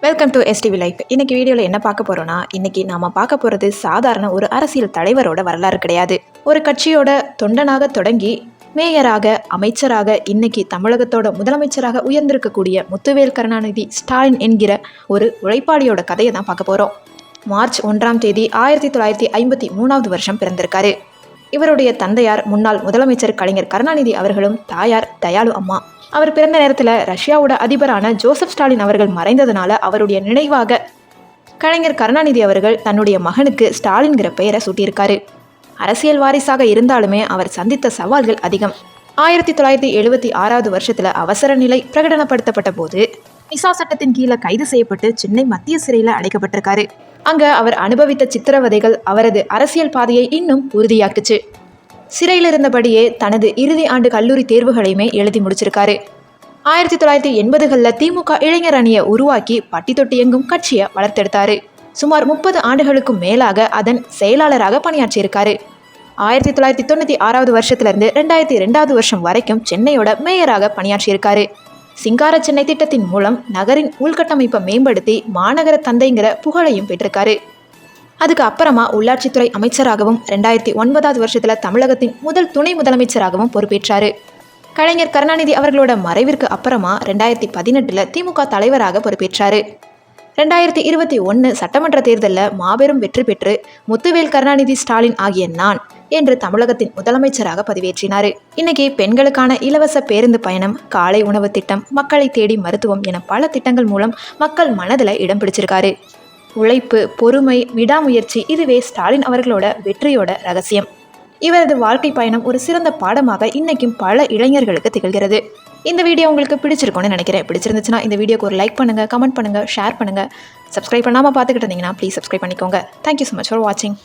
Welcome to STV life. இன்றைக்கி வீடியோவில் என்ன பார்க்க போகிறோன்னா, இன்றைக்கி நாம் பார்க்க போகிறது சாதாரண ஒரு அரசியல் தலைவரோட வரலாறு கிடையாது. ஒரு கட்சியோட தொண்டனாக தொடங்கி மேயராக, அமைச்சராக, இன்னைக்கு தமிழகத்தோட முதலமைச்சராக உயர்ந்திருக்கக்கூடிய முத்துவேல் கருணாநிதி ஸ்டாலின் என்கிற ஒரு உழைப்பாளியோட கதையை தான் பார்க்க போகிறோம். மார்ச் 1ஆம் தேதி 1953 வருஷம் பிறந்திருக்காரு. இவருடைய தந்தையார் முன்னாள் முதலமைச்சர் கலைஞர் கருணாநிதி அவர்களும், தாயார் தயாளு அம்மா. அவர் பிறந்த நேரத்தில் ரஷ்யாவோட அதிபரான ஜோசப் ஸ்டாலின் அவர்கள் மறைந்ததுனால அவருடைய நினைவாக கலைஞர் கருணாநிதி அவர்கள் தன்னுடைய மகனுக்கு ஸ்டாலின்கிற பெயரை சூட்டியிருக்காரு. அரசியல் வாரிசாக இருந்தாலுமே அவர் சந்தித்த சவால்கள் அதிகம். 1976 வருஷத்தில் அவசர நிலை பிரகடனப்படுத்தப்பட்ட போது மிசா சட்டத்தின் கீழே கைது செய்யப்பட்டு சென்னை மத்திய சிறையில் அடைக்கப்பட்டிருக்காரு. அங்கே அவர் அனுபவித்த சித்திரவதைகள் அவரது அரசியல் பாதையை இன்னும் உறுதியாக்குச்சு. சிறையில் இருந்தபடியே தனது இறுதி ஆண்டு கல்லூரி தேர்வுகளையுமே எழுதி முடிச்சிருக்காரு. 1980களில் திமுக இளைஞர் அணியை உருவாக்கி பட்டி தொட்டி எங்கும் கட்சியை வளர்த்தெடுத்தாரு. சுமார் 30 ஆண்டுகளுக்கும் மேலாக அதன் செயலாளராக பணியாற்றியிருக்காரு. 1996 வருஷத்திலிருந்து 2002 வருஷம் வரைக்கும் சென்னையோட மேயராக பணியாற்றியிருக்காரு. சிங்கார சென்னை திட்டத்தின் மூலம் நகரின் உள்கட்டமைப்பை மேம்படுத்தி மாநகர தந்தைங்கிற புகழையும் பெற்றிருக்காரு. அதுக்கு அப்புறமா உள்ளாட்சித்துறை அமைச்சராகவும் 2009 வருஷத்தில் தமிழகத்தின் முதல் துணை முதலமைச்சராகவும் பொறுப்பேற்றாரு. கலைஞர் கருணாநிதி அவர்களோட மறைவிற்கு அப்புறமா 2018 திமுக தலைவராக பொறுப்பேற்றாரு. 2021 சட்டமன்ற தேர்தலில் மாபெரும் வெற்றி பெற்று முத்துவேல் கருணாநிதி ஸ்டாலின் ஆகிய நான் என்று தமிழகத்தின் முதலமைச்சராக பதவியேற்றினார். இன்னைக்கு பெண்களுக்கான இலவச பேருந்து பயணம், காலை உணவு திட்டம், மக்களை தேடி மருத்துவம் என பல திட்டங்கள் மூலம் மக்கள் மனதில் இடம் பிடிச்சிருக்காரு. உழைப்பு, பொறுமை, விடாமுயற்சி, இதுவே ஸ்டாலின் அவர்களோட வெற்றியோட ரகசியம். இவரது வாழ்க்கை பயணம் ஒரு சிறந்த பாடமாக இன்னைக்கும் பல இளைஞர்களுக்கு திகழ்கிறது. இந்த வீடியோ உங்களுக்கு பிடிச்சிருக்கும்னு நினைக்கிறேன். பிடிச்சிருந்துச்சுன்னா இந்த வீடியோக்கு ஒரு லைக் பண்ணுங்கள், கமெண்ட் பண்ணுங்கள், ஷேர் பண்ணுங்கள். சப்ஸ்கிரைப் பண்ணாமல் பார்த்துக்கிட்டு இருந்தீங்கன்னா ப்ளீஸ் சப்ஸ்கிரைப் பண்ணிக்கோங்க. தேங்க்யூ ஸோ மச் ஃபார் வாட்சிங்.